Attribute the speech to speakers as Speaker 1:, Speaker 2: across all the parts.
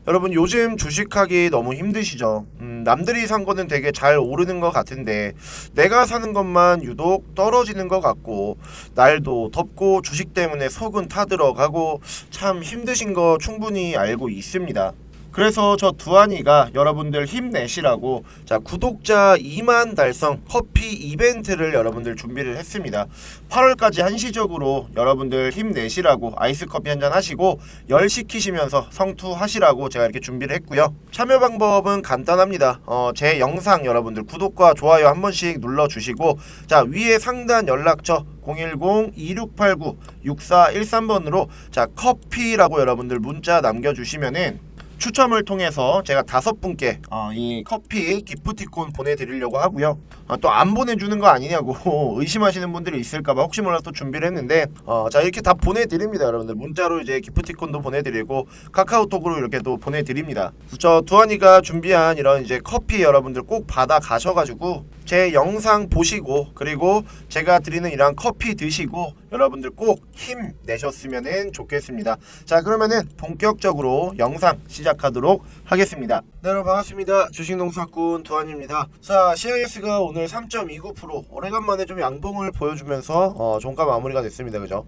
Speaker 1: 여러분 요즘 주식하기 너무 힘드시죠? 남들이 산 거는 되게 잘 오르는 것 같은데 내가 사는 것만 유독 떨어지는 것 같고 날도 덥고 주식 때문에 속은 타들어가고 참 힘드신 거 충분히 알고 있습니다. 그래서 저 두한이가 여러분들 힘내시라고 자 구독자 2만 달성 커피 이벤트를 여러분들 준비를 했습니다. 8월까지 한시적으로 여러분들 힘내시라고 아이스 커피 한잔 하시고 열 식히시면서 성투하시라고 제가 이렇게 준비를 했고요. 참여 방법은 간단합니다. 제 영상 여러분들 구독과 좋아요 한 번씩 눌러주시고 자 위에 상단 연락처 010-2689-6413번으로 자 커피라고 여러분들 문자 남겨주시면은 추첨을 통해서 제가 5분께 이 커피 기프티콘 보내드리려고 하고요. 또 안 보내주는 거 아니냐고 의심하시는 분들이 있을까봐 혹시 몰라서 또 준비를 했는데 자 이렇게 다 보내드립니다. 여러분들 문자로 이제 기프티콘도 보내드리고 카카오톡으로 이렇게 또 보내드립니다. 저 두한이가 준비한 이런 이제 커피 여러분들 꼭 받아 가셔가지고 제 영상 보시고 그리고 제가 드리는 이런 커피 드시고 여러분들 꼭 힘내셨으면 좋겠습니다. 자 그러면은 본격적으로 영상 시작하도록 하겠습니다. 네 여러분 반갑습니다. 주식농사꾼 두한입니다. 자 CIS가 오늘 3.29% 오래간만에 좀 양봉을 보여주면서 종가 마무리가 됐습니다. 그죠?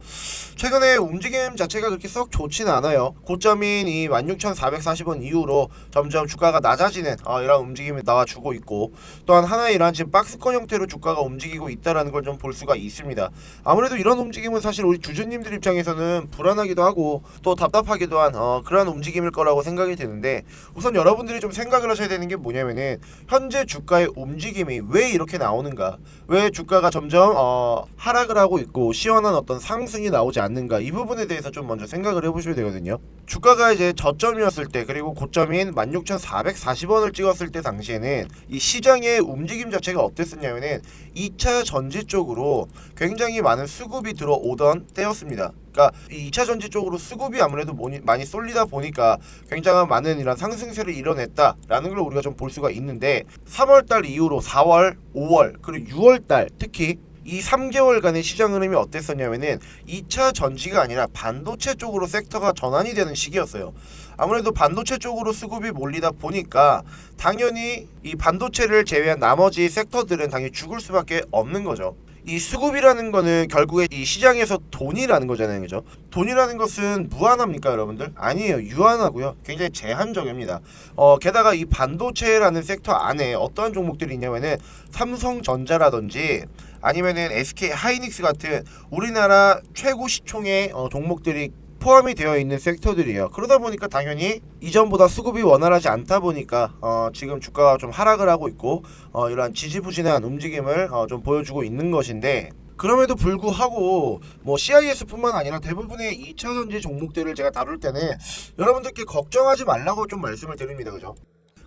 Speaker 1: 최근에 움직임 자체가 그렇게 썩 좋지는 않아요. 고점인 이 16,440원 이후로 점점 주가가 낮아지는 이런 움직임이 나와주고 있고 또한 하나의 이러한 지금 박스권 형태로 주가가 움직이고 있다는 걸 좀 볼 수가 있습니다. 아무래도 이런 움직임은 사실 우리 주주님들 입장에서는 불안하기도 하고 또 답답하기도 한 그러한 움직임일 거라고 생각이 드는데 우선 여러분들이 좀 생각을 하셔야 되는 게 뭐냐면은 현재 주가의 움직임이 왜 이렇게 나오는가, 왜 주가가 점점 하락을 하고 있고 시원한 어떤 상승이 나오지 않는가, 이 부분에 대해서 좀 먼저 생각을 해보셔야 되거든요. 주가가 이제 저점이었을 때 그리고 고점인 16,440원을 찍었을 때 당시에는 이 시장의 움직임 자체가 어땠었냐면은 2차 전지 쪽으로 굉장히 많은 수급이 들어오던 때였습니다. 그러니까 이 2차 전지 쪽으로 수급이 아무래도 많이 쏠리다 보니까 굉장한 많은 이런 상승세를 이뤄냈다라는 걸 우리가 좀 볼 수가 있는데 3월달 이후로 4월, 5월 그리고 6월달 특히 이 3개월간의 시장 흐름이 어땠었냐면은 2차 전지가 아니라 반도체 쪽으로 섹터가 전환이 되는 시기였어요. 아무래도 반도체 쪽으로 수급이 몰리다 보니까 당연히 이 반도체를 제외한 나머지 섹터들은 당연히 죽을 수밖에 없는 거죠. 이 수급이라는 거는 결국에 이 시장에서 돈이라는 거잖아요. 그죠? 돈이라는 것은 무한합니까 여러분들? 아니에요. 유한하고요. 굉장히 제한적입니다. 게다가 이 반도체라는 섹터 안에 어떠한 종목들이 있냐면은 삼성전자라든지 아니면은 SK 하이닉스 같은 우리나라 최고 시총의 종목들이 포함이 되어 있는 섹터들이에요. 그러다 보니까 당연히 이전보다 수급이 원활하지 않다 보니까 지금 주가가 좀 하락을 하고 있고 이러한 지지부진한 움직임을 좀 보여주고 있는 것인데 그럼에도 불구하고 뭐 CIS뿐만 아니라 대부분의 2차 전지 종목들을 제가 다룰 때는 여러분들께 걱정하지 말라고 좀 말씀을 드립니다. 그죠?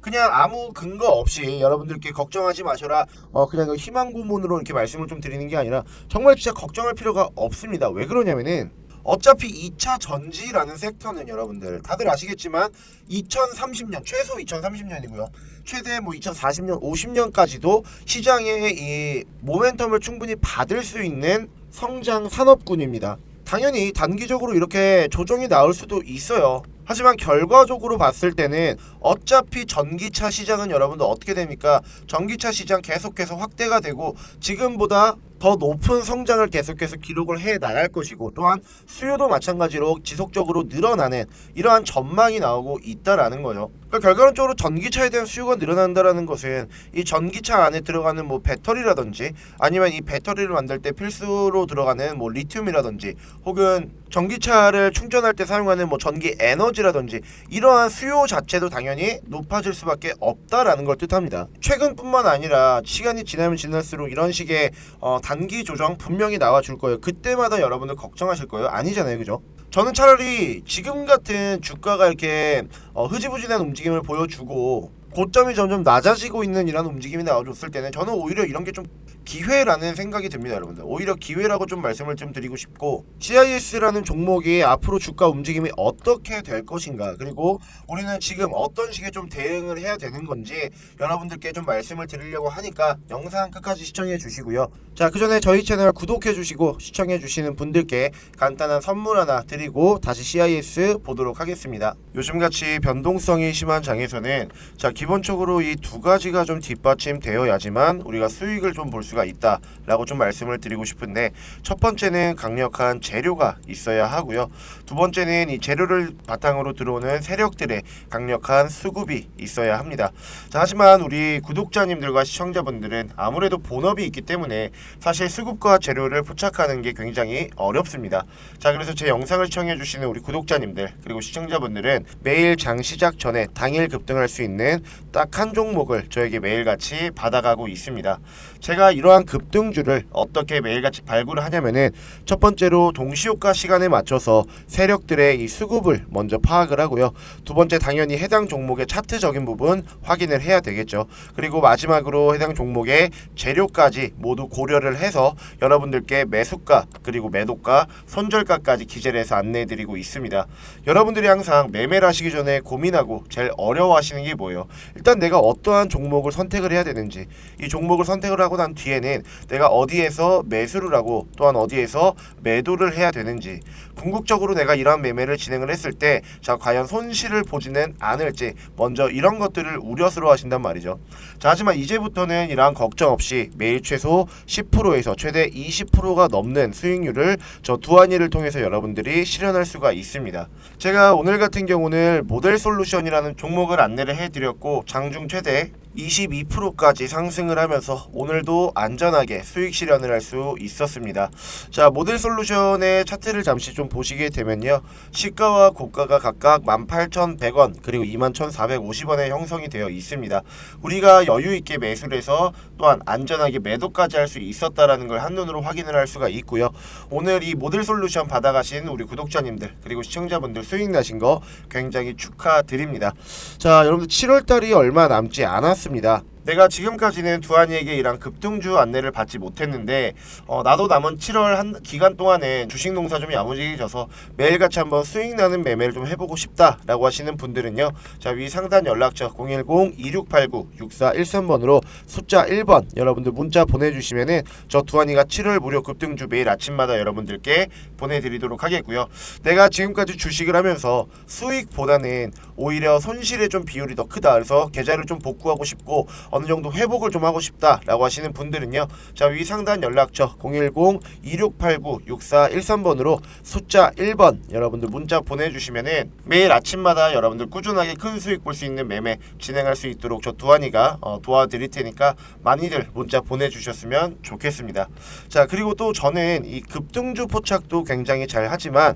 Speaker 1: 그냥 아무 근거 없이 여러분들께 걱정하지 마셔라 그냥 희망 고문으로 이렇게 말씀을 좀 드리는 게 아니라 정말 진짜 걱정할 필요가 없습니다. 왜 그러냐면은 어차피 2차 전지라는 섹터는 여러분들 다들 아시겠지만 2030년 최소 2030년이고요. 최대 뭐 2040년 50년까지도 시장의 이 모멘텀을 충분히 받을 수 있는 성장 산업군입니다. 당연히 단기적으로 이렇게 조정이 나올 수도 있어요. 하지만 결과적으로 봤을 때는 어차피 전기차 시장은 여러분들 어떻게 됩니까? 전기차 시장 계속해서 확대가 되고 지금보다 더 높은 성장을 계속해서 기록을 해 나갈 것이고 또한 수요도 마찬가지로 지속적으로 늘어나는 이러한 전망이 나오고 있다라는 거죠. 그러니까 결과론적으로 전기차에 대한 수요가 늘어난다라는 것은 이 전기차 안에 들어가는 뭐 배터리라든지 아니면 이 배터리를 만들 때 필수로 들어가는 뭐 리튬이라든지 혹은 전기차를 충전할 때 사용하는 뭐 전기 에너지라든지 이러한 수요 자체도 당연히 높아질 수밖에 없다라는 걸 뜻합니다. 최근뿐만 아니라 시간이 지나면 지날수록 이런 식의 단기 조정 분명히 나와줄 거예요. 그때마다 여러분들 걱정하실 거예요. 아니잖아요. 그죠? 저는 차라리 지금 같은 주가가 이렇게 흐지부진한 움직임을 보여주고 고점이 점점 낮아지고 있는 이런 움직임이 나와줬을 때는 저는 오히려 이런 게 좀 기회라는 생각이 듭니다, 여러분들. 오히려 기회라고 좀 말씀을 좀 드리고 싶고, CIS라는 종목이 앞으로 주가 움직임이 어떻게 될 것인가, 그리고 우리는 지금 어떤 식의 좀 대응을 해야 되는 건지 여러분들께 좀 말씀을 드리려고 하니까 영상 끝까지 시청해 주시고요. 자, 그 전에 저희 채널 구독해 주시고 시청해 주시는 분들께 간단한 선물 하나 드리고 다시 CIS 보도록 하겠습니다. 요즘같이 변동성이 심한 장에서는 자, 기본적으로 이 두 가지가 좀 뒷받침되어야지만 우리가 수익을 좀 볼 수가 있다 라고 좀 말씀을 드리고 싶은데, 첫 번째는 강력한 재료가 있어야 하고요. 두 번째는 이 재료를 바탕으로 들어오는 세력들의 강력한 수급이 있어야 합니다. 자, 하지만 우리 구독자님들과 시청자분들은 아무래도 본업이 있기 때문에 사실 수급과 재료를 포착하는 게 굉장히 어렵습니다. 자, 그래서 제 영상을 시청해 주시는 우리 구독자님들 그리고 시청자분들은 매일 장 시작 전에 당일 급등할 수 있는 딱 한 종목을 저에게 매일같이 받아가고 있습니다. 제가 이러한 급등주를 어떻게 매일같이 발굴을 하냐면은, 첫 번째로 동시효과 시간에 맞춰서 세력들의 이 수급을 먼저 파악을 하고요. 두 번째, 당연히 해당 종목의 차트적인 부분 확인을 해야 되겠죠. 그리고 마지막으로 해당 종목의 재료까지 모두 고려를 해서 여러분들께 매수가 그리고 매도가 손절가까지 기재를 해서 안내해드리고 있습니다. 여러분들이 항상 매매를 하시기 전에 고민하고 제일 어려워하시는 게 뭐예요? 일단 내가 어떠한 종목을 선택을 해야 되는지, 이 종목을 선택을 하고 난 뒤에는 내가 어디에서 매수를 하고 또한 어디에서 매도를 해야 되는지, 궁극적으로 내가 이러한 매매를 진행을 했을 때 자, 과연 손실을 보지는 않을지, 먼저 이런 것들을 우려스러워 하신단 말이죠. 자, 하지만 이제부터는 이러한 걱정 없이 매일 최소 10%에서 최대 20%가 넘는 수익률을 저 두한이를 통해서 여러분들이 실현할 수가 있습니다. 제가 오늘 같은 경우는 모델솔루션이라는 종목을 안내를 해드렸고, 장중 최대 22%까지 상승을 하면서 오늘도 안전하게 수익 실현을 할 수 있었습니다. 자, 모델솔루션의 차트를 잠시 좀 보시게 되면요, 시가와 고가가 각각 18,100원 그리고 21,450원에 형성이 되어 있습니다. 우리가 여유있게 매수를 해서 또한 안전하게 매도까지 할 수 있었다라는 걸 한눈으로 확인을 할 수가 있고요. 오늘 이 모델솔루션 받아가신 우리 구독자님들 그리고 시청자분들 수익 나신 거 굉장히 축하드립니다. 자, 여러분들 7월달이 얼마 남지 않았습니다. 내가 지금까지는 두한이에게 이런 급등주 안내를 받지 못했는데 나도 남은 7월 한 기간 동안에 주식 농사 좀 야무지게 매일같이 한번 수익 나는 매매를 좀 해보고 싶다라고 하시는 분들은요, 자, 위 상단 연락처 010-2689-6413번으로 숫자 1번 여러분들 문자 보내주시면은 저 두한이가 7월 무료 급등주 매일 아침마다 여러분들께 보내드리도록 하겠고요. 내가 지금까지 주식을 하면서 수익보다는 오히려 손실의 좀 비율이 더 크다, 그래서 계좌를 좀 복구하고 싶고 어느 정도 회복을 좀 하고 싶다라고 하시는 분들은요, 자, 위 상단 연락처 010-2689-6413번으로 숫자 1번 여러분들 문자 보내주시면은 매일 아침마다 여러분들 꾸준하게 큰 수익 볼 수 있는 매매 진행할 수 있도록 저 두한이가 도와드릴 테니까 많이들 문자 보내주셨으면 좋겠습니다. 자, 그리고 또 저는 이 급등주 포착도 굉장히 잘 하지만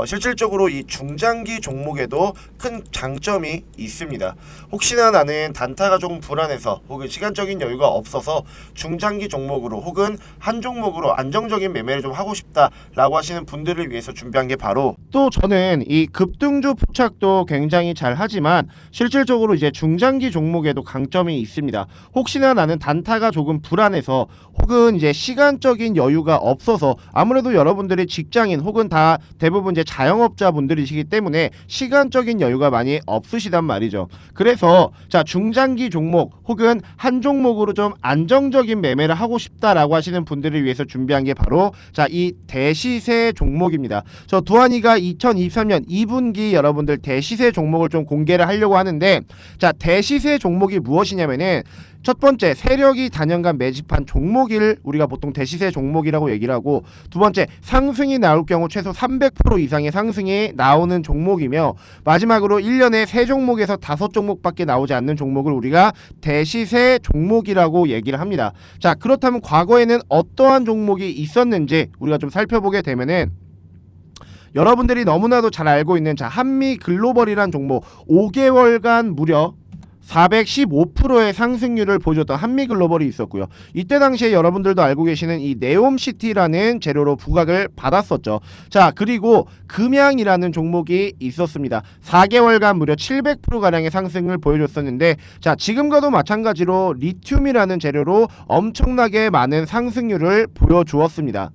Speaker 1: 실질적으로 이 중장기 종목에도 큰 장점이 있습니다. 혹시나 나는 단타가 조금 불안해서 혹은 시간적인 여유가 없어서 중장기 종목으로 혹은 한 종목으로 안정적인 매매를 좀 하고 싶다라고 하시는 분들을 위해서 준비한 게 바로, 또 저는 이 급등주 포착도 굉장히 잘 하지만 실질적으로 이제 중장기 종목에도 강점이 있습니다. 혹시나 나는 단타가 조금 불안해서 혹은 이제 시간적인 여유가 없어서, 아무래도 여러분들이 직장인 혹은 다 대부분 이제 자영업자 분들이시기 때문에 시간적인 여유가 많이 없으시단 말이죠. 그래서 자, 중장기 종목 혹은 한 종목으로 좀 안정적인 매매를 하고 싶다라고 하시는 분들을 위해서 준비한 게 바로 자, 이 대시세 종목입니다. 저 두한이가 2023년 2분기 여러분들 대시세 종목을 좀 공개를 하려고 하는데, 자, 대시세 종목이 무엇이냐면은 첫 번째, 세력이 단연간 매집한 종목을 우리가 보통 대시세 종목이라고 얘기를 하고, 두 번째, 상승이 나올 경우 최소 300% 이상의 상승이 나오는 종목이며, 마지막으로 1년에 3종목에서 5종목밖에 나오지 않는 종목을 우리가 대시세 종목이라고 얘기를 합니다. 자, 그렇다면 과거에는 어떠한 종목이 있었는지 우리가 좀 살펴보게 되면은, 여러분들이 너무나도 잘 알고 있는 자, 한미글로벌이란 종목 5개월간 무려
Speaker 2: 415%의 상승률을 보여줬던 한미글로벌이 있었고요. 이때 당시에 여러분들도 알고 계시는 이 네옴시티라는 재료로 부각을 받았었죠. 자, 그리고 금양이라는 종목이 있었습니다. 4개월간 무려 700%가량의 상승을 보여줬었는데, 자, 지금과도 마찬가지로 리튬이라는 재료로 엄청나게 많은 상승률을 보여주었습니다.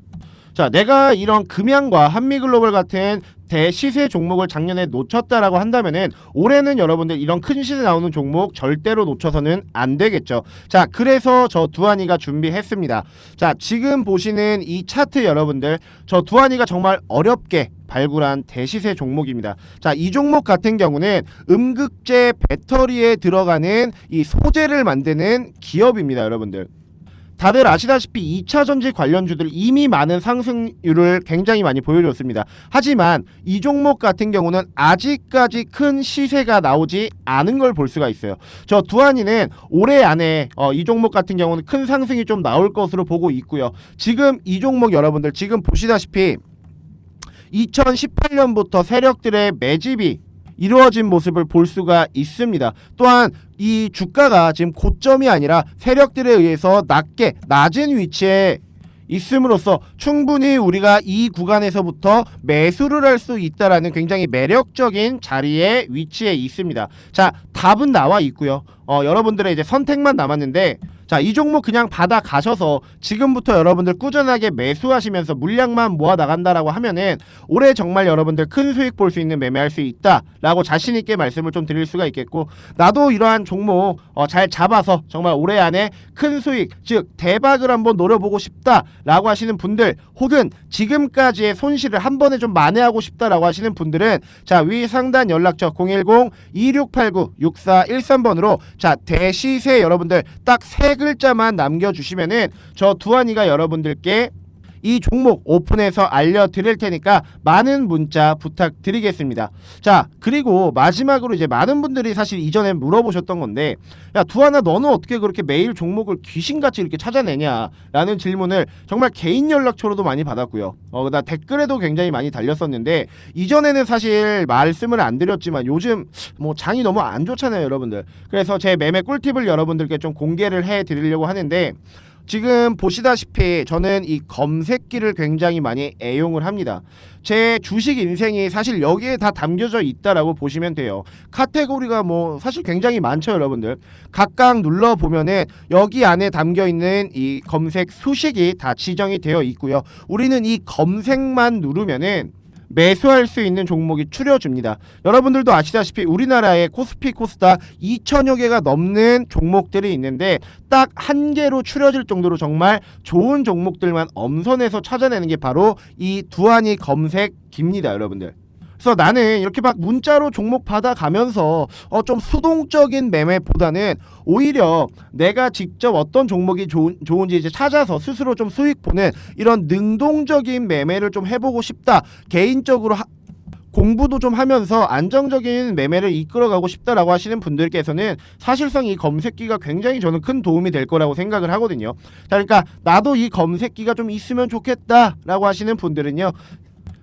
Speaker 2: 자, 내가 이런 금양과 한미글로벌 같은 대시세 종목을 작년에 놓쳤다라고 한다면은 올해는 여러분들 이런 큰 시세 나오는 종목 절대로 놓쳐서는 안 되겠죠. 자, 그래서 저 두한이가 준비했습니다. 자, 지금 보시는 이 차트 여러분들, 저 두한이가 정말 어렵게 발굴한 대시세 종목입니다. 자, 이 종목 같은 경우는 음극재 배터리에 들어가는 이 소재를 만드는 기업입니다, 여러분들. 다들 아시다시피 2차 전지 관련주들 이미 많은 상승률을 굉장히 많이 보여줬습니다. 하지만 이 종목 같은 경우는 아직까지 큰 시세가 나오지 않은 걸 볼 수가 있어요. 저 두한이는 올해 안에 이 종목 같은 경우는 큰 상승이 좀 나올 것으로 보고 있고요. 지금 이 종목 여러분들 지금 보시다시피 2018년부터 세력들의 매집이 이루어진 모습을 볼 수가 있습니다. 또한 이 주가가 지금 고점이 아니라 세력들에 의해서 낮은 위치에 있음으로써 충분히 우리가 이 구간에서부터 매수를 할 수 있다라는 굉장히 매력적인 자리에 위치해 있습니다. 자, 답은 나와 있고요. 여러분들의 이제 선택만 남았는데, 자, 이 종목 그냥 받아 가셔서 지금부터 여러분들 꾸준하게 매수하시면서 물량만 모아 나간다라고 하면은 올해 정말 여러분들 큰 수익 볼 수 있는 매매할 수 있다라고 자신 있게 말씀을 좀 드릴 수가 있겠고, 나도 이러한 종목 잘 잡아서 정말 올해 안에 큰 수익, 즉 대박을 한번 노려보고 싶다라고 하시는 분들, 혹은 지금까지의 손실을 한 번에 좀 만회하고 싶다라고 하시는 분들은 자, 위 상단 연락처 010-2689-6413번으로 자, 대시세 여러분들 딱 세 글자만 남겨주시면은 저 두한이가 여러분들께 이 종목 오픈해서 알려드릴 테니까 많은 문자 부탁드리겠습니다. 자, 그리고 마지막으로 이제 많은 분들이 사실 이전에 물어보셨던 건데, 야 두한아, 너는 어떻게 그렇게 매일 종목을 귀신같이 이렇게 찾아내냐 라는 질문을 정말 개인 연락처로도 많이 받았고요. 나 댓글에도 굉장히 많이 달렸었는데, 이전에는 사실 말씀을 안 드렸지만 요즘 뭐 장이 너무 안 좋잖아요, 여러분들. 그래서 제 매매 꿀팁을 여러분들께 좀 공개를 해 드리려고 하는데, 지금 보시다시피 저는 이 검색기를 굉장히 많이 애용을 합니다. 제 주식 인생이 사실 여기에 다 담겨져 있다라고 보시면 돼요. 카테고리가 뭐 사실 굉장히 많죠, 여러분들. 각각 눌러보면은 여기 안에 담겨있는 이 검색 수식이 다 지정이 되어 있고요. 우리는 이 검색만 누르면은 매수할 수 있는 종목이 추려집니다. 여러분들도 아시다시피 우리나라에 코스피 코스닥 2천여 개가 넘는 종목들이 있는데 딱 한 개로 추려질 정도로 정말 좋은 종목들만 엄선해서 찾아내는 게 바로 이 두한이 검색기입니다, 여러분들. 그래서 나는 이렇게 막 문자로 종목 받아가면서 좀 수동적인 매매보다는 오히려 내가 직접 어떤 종목이 좋은지 이제 찾아서 스스로 좀 수익 보는 이런 능동적인 매매를 좀 해보고 싶다. 개인적으로 공부도 좀 하면서 안정적인 매매를 이끌어가고 싶다라고 하시는 분들께서는 사실상 이 검색기가 굉장히 저는 큰 도움이 될 거라고 생각을 하거든요. 자, 그러니까 나도 이 검색기가 좀 있으면 좋겠다라고 하시는 분들은요,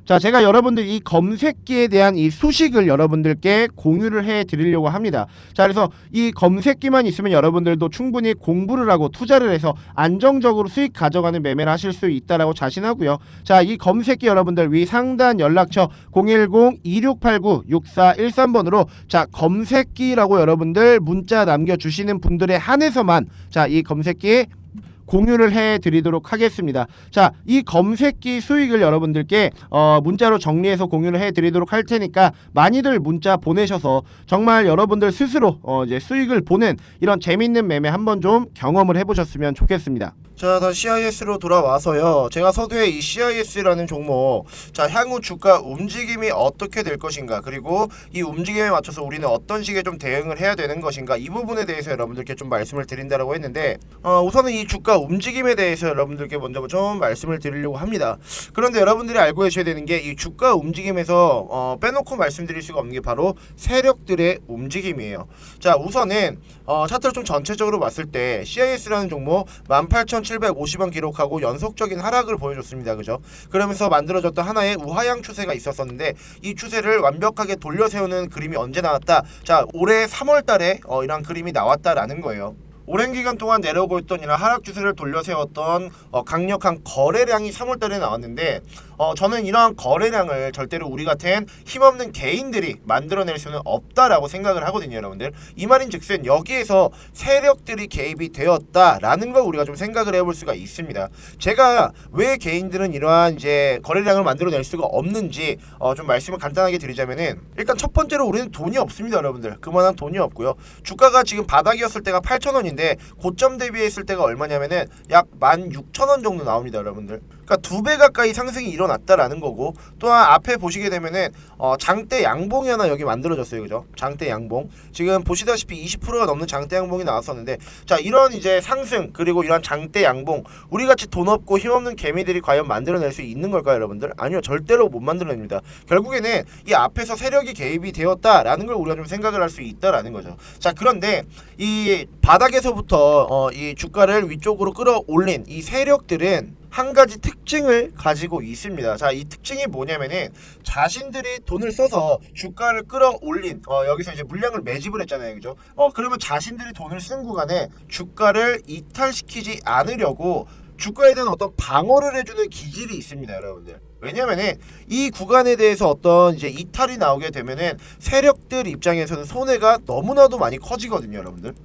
Speaker 2: 자, 제가 여러분들 이 검색기에 대한 이 수식을 여러분들께 공유를 해 드리려고 합니다. 자, 그래서 이 검색기만 있으면 여러분들도 충분히 공부를 하고 투자를 해서 안정적으로 수익 가져가는 매매를 하실 수 있다라고 자신하고요. 자, 이 검색기 여러분들 위 상단 연락처 010-2689-6413번으로 자, 검색기라고 여러분들 문자 남겨주시는 분들에 한해서만 자, 이 검색기에 공유를 해드리도록 하겠습니다. 자, 이 검색기 수익을 여러분들께 문자로 정리해서 공유를 해드리도록 할 테니까 많이들 문자 보내셔서 정말 여러분들 스스로 이제 수익을 보는 이런 재밌는 매매 한번 좀 경험을 해보셨으면 좋겠습니다.
Speaker 1: 자, 다시 CIS로 돌아와서요. 제가 서두에 이 CIS라는 종목, 자, 향후 주가 움직임이 어떻게 될 것인가, 그리고 이 움직임에 맞춰서 우리는 어떤 식의 좀 대응을 해야 되는 것인가, 이 부분에 대해서 여러분들께 좀 말씀을 드린다라고 했는데, 우선은 이 주가 움직임에 대해서 여러분들께 먼저 좀 말씀을 드리려고 합니다. 그런데 여러분들이 알고 계셔야 되는 게 이 주가 움직임에서 빼놓고 말씀드릴 수가 없는 게 바로 세력들의 움직임이에요. 자, 우선은 차트를 좀 전체적으로 봤을 때 CIS라는 종목 18,750원 기록하고 연속적인 하락을 보여줬습니다. 그죠? 그러면서 만들어졌던 하나의 우하향 추세가 있었었는데 이 추세를 완벽하게 돌려 세우는 그림이 언제 나왔다? 자, 올해 3월 달에 이런 그림이 나왔다라는 거예요. 오랜 기간 동안 내려오고 있던 이런 하락 추세를 돌려 세웠던 강력한 거래량이 3월 달에 나왔는데 저는 이러한 거래량을 절대로 우리 같은 힘없는 개인들이 만들어낼 수는 없다라고 생각을 하거든요, 여러분들. 이 말인즉슨 여기에서 세력들이 개입이 되었다라는 걸 우리가 좀 생각을 해볼 수가 있습니다. 제가 왜 개인들은 이러한 이제 거래량을 만들어낼 수가 없는지 좀 말씀을 간단하게 드리자면은, 일단 첫 번째로 우리는 돈이 없습니다, 여러분들. 그만한 돈이 없고요. 주가가 지금 바닥이었을 때가 8,000원인데 고점 대비했을 때가 얼마냐면은 약 16,000원 정도 나옵니다, 여러분들. 그러니까 2배 가까이 상승이 일어났다라는 거고, 또한 앞에 보시게 되면은 장대 양봉이 하나 여기 만들어졌어요, 그죠? 장대 양봉. 지금 보시다시피 20%가 넘는 장대 양봉이 나왔었는데, 자, 이런 이제 상승 그리고 이런 장대 양봉, 우리 같이 돈 없고 힘없는 개미들이 과연 만들어낼 수 있는 걸까요, 여러분들? 아니요, 절대로 못 만들어냅니다. 결국에는 이 앞에서 세력이 개입이 되었다라는 걸 우리가 좀 생각을 할 수 있다라는 거죠. 자, 그런데 이 바닥에서부터 이 주가를 위쪽으로 끌어올린 이 세력들은 한 가지 특징을 가지고 있습니다. 자, 이 특징이 뭐냐면은 자신들이 돈을 써서 주가를 끌어올린 여기서 이제 물량을 매집을 했잖아요, 그죠? 그러면 자신들이 돈을 쓴 구간에 주가를 이탈시키지 않으려고 주가에 대한 어떤 방어를 해주는 기질이 있습니다, 여러분들. 왜냐면은 이 구간에 대해서 어떤 이제 이탈이 나오게 되면은 세력들 입장에서는 손해가 너무나도 많이 커지거든요, 여러분들.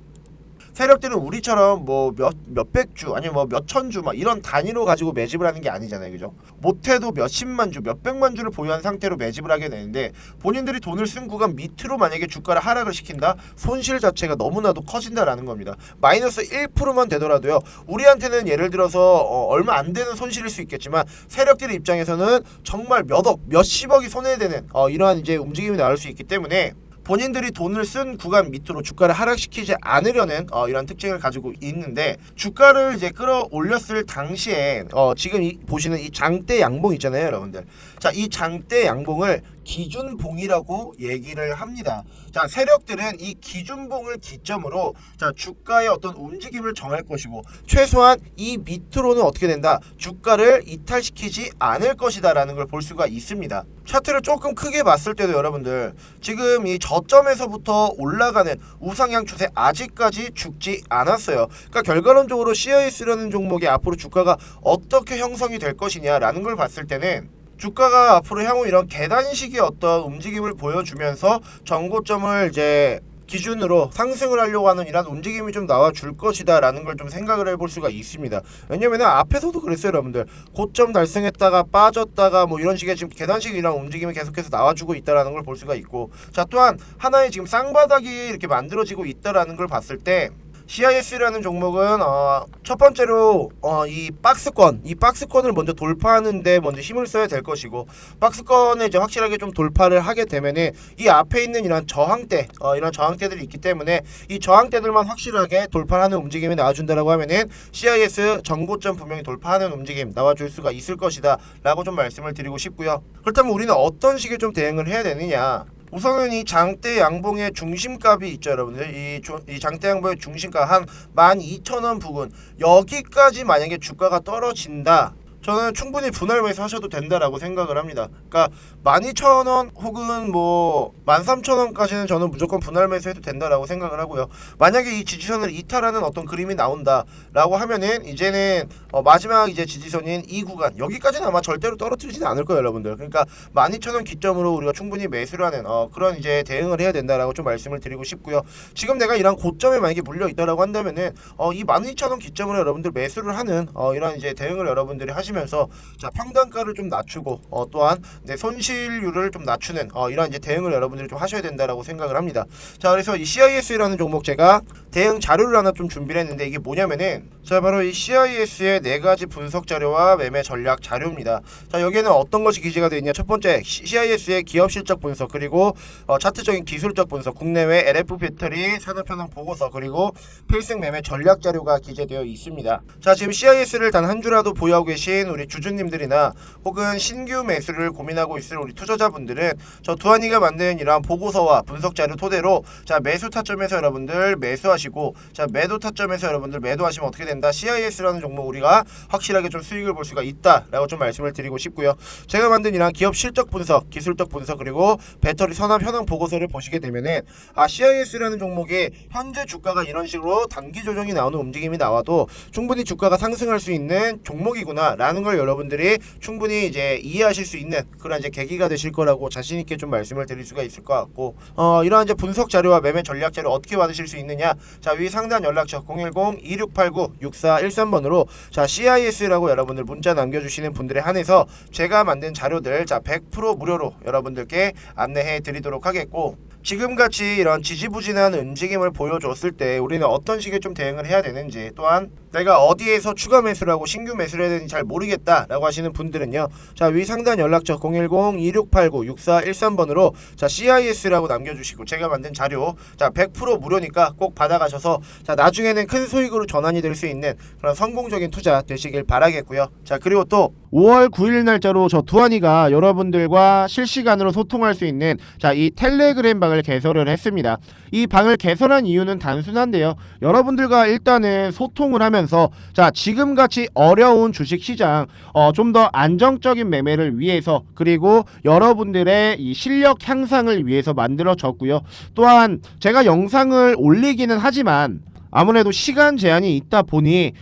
Speaker 1: 세력들은 우리처럼 뭐 몇백 주 아니면 뭐 몇천 주 막 이런 단위로 가지고 매집을 하는 게 아니잖아요, 그죠? 못해도 몇십만 주, 몇백만 주를 보유한 상태로 매집을 하게 되는데, 본인들이 돈을 쓴 구간 밑으로 만약에 주가를 하락을 시킨다, 손실 자체가 너무나도 커진다라는 겁니다. 마이너스 1%만 되더라도요, 우리한테는 예를 들어서 얼마 안 되는 손실일 수 있겠지만 세력들의 입장에서는 정말 몇억, 몇십억이 손해되는 이러한 이제 움직임이 나올 수 있기 때문에 본인들이 돈을 쓴 구간 밑으로 주가를 하락시키지 않으려는 이런 특징을 가지고 있는데, 주가를 이제 끌어올렸을 당시에 지금 보시는 이 장대 양봉 있잖아요, 여러분들. 자, 이 장대 양봉을 기준봉이라고 얘기를 합니다. 자, 세력들은 이 기준봉을 기점으로 자, 주가의 어떤 움직임을 정할 것이고, 최소한 이 밑으로는 어떻게 된다? 주가를 이탈시키지 않을 것이다 라는 걸 볼 수가 있습니다. 차트를 조금 크게 봤을 때도 여러분들, 지금 이 저점에서부터 올라가는 우상향 추세 아직까지 죽지 않았어요. 그러니까 결과론적으로 CIS라는 종목이 앞으로 주가가 어떻게 형성이 될 것이냐라는 걸 봤을 때는, 주가가 앞으로 향후 이런 계단식의 어떤 움직임을 보여주면서 전고점을 이제 기준으로 상승을 하려고 하는 이런 움직임이 좀 나와줄 것이다 라는 걸 좀 생각을 해볼 수가 있습니다. 왜냐면 앞에서도 그랬어요, 여러분들. 고점 달성했다가 빠졌다가 뭐 이런 식의 지금 계단식 이런 움직임이 계속해서 나와주고 있다라는 걸 볼 수가 있고, 자, 또한 하나의 지금 쌍바닥이 이렇게 만들어지고 있다라는 걸 봤을 때, CIS라는 종목은 첫 번째로 이 박스권을 먼저 돌파하는데 먼저 힘을 써야 될 것이고, 박스권을 이제 확실하게 좀 돌파를 하게 되면은 이 앞에 있는 이런 저항대 이런 저항대들이 있기 때문에 이 저항대들만 확실하게 돌파하는 움직임이 나와준다라고 하면은 CIS 전고점 분명히 돌파하는 움직임 나와줄 수가 있을 것이다 라고 좀 말씀을 드리고 싶고요. 그렇다면 우리는 어떤 식의 좀 대응을 해야 되느냐? 우선은 이 장대 양봉의 중심값이 있죠, 여러분들. 이 장대 양봉의 중심값 한 12,000원 부근, 여기까지 만약에 주가가 떨어진다, 저는 충분히 분할 매수 하셔도 된다라고 생각을 합니다. 그러니까 12,000원 혹은 뭐 13,000원까지는 저는 무조건 분할 매수해도 된다라고 생각을 하고요. 만약에 이 지지선을 이탈하는 어떤 그림이 나온다라고 하면은 이제는 마지막 이제 지지선인 이 구간, 여기까지는 아마 절대로 떨어뜨리지는 않을 거예요, 여러분들. 그러니까 12,000원 기점으로 우리가 충분히 매수를 하는 그런 이제 대응을 해야 된다라고 좀 말씀을 드리고 싶고요. 지금 내가 이런 고점에 만약에 물려 있다라고 한다면은 이 12,000원 기점으로 여러분들 매수를 하는 이런 이제 대응을 여러분들이 하시면서, 자, 평단가를 좀 낮추고 또한 내 손실률을 좀 낮추는 이런 이제 대응을 여러분들이 좀 하셔야 된다라고 생각을 합니다. 자, 그래서 이 CIS라는 종목 제가 대응 자료를 하나 좀 준비를 했는데, 이게 뭐냐면은 자, 바로 이 CIS의 4가지 분석 자료와 매매 전략 자료입니다. 자, 여기에는 어떤 것이 기재가 되어 있냐? 첫 번째, CIS의 기업 실적 분석, 그리고 차트적인 기술적 분석, 국내외 LF 배터리 산업 현황 보고서, 그리고 필승 매매 전략 자료가 기재되어 있습니다. 자, 지금 CIS를 단 한 주라도 보유하고 계신 우리 주주님들이나 혹은 신규 매수를 고민하고 있을 우리 투자자분들은 저 두한이가 만든 이러한 보고서와 분석 자료 토대로 자, 매수 타점에서 여러분들 매수하시고, 자, 매도 타점에서 여러분들 매도하시면 어떻게 된다? CIS라는 종목 우리가 확실하게 좀 수익을 볼 수가 있다라고 좀 말씀을 드리고 싶고요. 제가 만든 이런 기업 실적 분석, 기술적 분석, 그리고 배터리 선업 현황 보고서를 보시게 되면은 CIS라는 종목이 현재 주가가 이런 식으로 단기 조정이 나오는 움직임이 나와도 충분히 주가가 상승할 수 있는 종목이구나라는 걸 여러분들이 충분히 이제 이해하실 수 있는 그런 이제 계기가 되실 거라고 자신 있게 좀 말씀을 드릴 수가 있을 것 같고, 이러한 이제 분석 자료와 매매 전략 자료 어떻게 받으실 수 있느냐? 자, 위 상단 연락처 010-2689-6413번으로 자, CIS라고 여러분들 문자 남겨주시는 분들에 한해서 제가 만든 자료들 자, 100% 무료로 여러분들께 안내해 드리도록 하겠고, 지금같이 이런 지지부진한 움직임을 보여줬을 때 우리는 어떤 식의 좀 대응을 해야 되는지, 또한 내가 어디에서 추가 매수를 하고 신규 매수를 해야 되는지 잘 모르겠다라고 하시는 분들은요, 자, 위 상단 연락처 010-2689-6413번으로 자, CIS라고 남겨주시고 제가 만든 자료 자, 100% 무료니까 꼭 받아가셔서 자, 나중에는 큰 수익으로 전환이 될 수 있는 그런 성공적인 투자 되시길 바라겠고요. 자, 그리고 또
Speaker 2: 5월 9일 날짜로 저 두한이가 여러분들과 실시간으로 소통할 수 있는 자, 이 텔레그램 방을 개설을 했습니다. 이 방을 개설한 이유는 단순한데요. 여러분들과 일단은 소통을 하면서 자, 지금같이 어려운 주식시장 좀 더 안정적인 매매를 위해서, 그리고 여러분들의 이 실력 향상을 위해서 만들어졌고요. 또한 제가 영상을 올리기는 하지만 아무래도 시간 제한이 있다 보니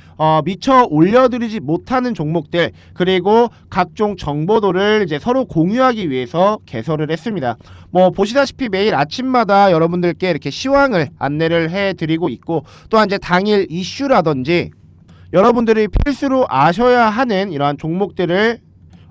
Speaker 2: 미처 올려드리지 못하는 종목들, 그리고 각종 정보도를 이제 서로 공유하기 위해서 개설을 했습니다. 뭐 보시다시피 매일 아침마다 여러분들께 이렇게 시황을 안내를 해드리고 있고, 또한 이제 당일 이슈라든지 여러분들이 필수로 아셔야 하는 이러한 종목들을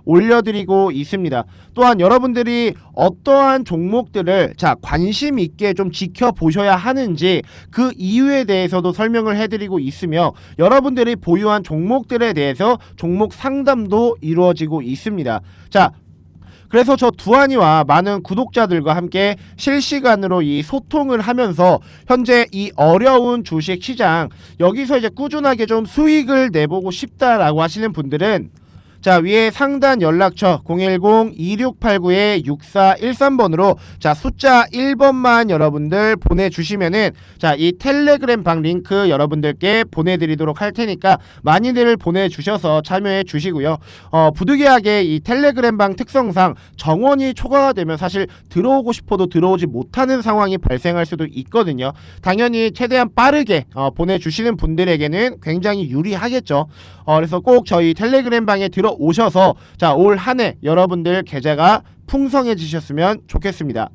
Speaker 2: 올려드리고 있습니다. 또한 여러분들이 어떠한 종목들을 자, 관심 있게 좀 지켜보셔야 하는지 그 이유에 대해서도 설명을 해드리고 있으며, 여러분들이 보유한 종목들에 대해서 종목 상담도 이루어지고 있습니다. 자, 그래서 저 두한이와 많은 구독자들과 함께 실시간으로 이 소통을 하면서 현재 이 어려운 주식 시장 여기서 이제 꾸준하게 좀 수익을 내보고 싶다라고 하시는 분들은 자, 위에 상단 연락처 010-2689-6413번으로 자, 숫자 1번만 여러분들 보내주시면은 자, 이 텔레그램 방 링크 여러분들께 보내드리도록 할 테니까 많이들 보내주셔서 참여해 주시고요. 부득이하게 이 텔레그램 방 특성상 정원이 초과가 되면 사실 들어오고 싶어도 들어오지 못하는 상황이 발생할 수도 있거든요. 당연히 최대한 빠르게 보내주시는 분들에게는 굉장히 유리하겠죠. 그래서 꼭 저희 텔레그램 방에 들어오셔서 자, 올 한 해 여러분들 계좌가 풍성해지셨으면 좋겠습니다.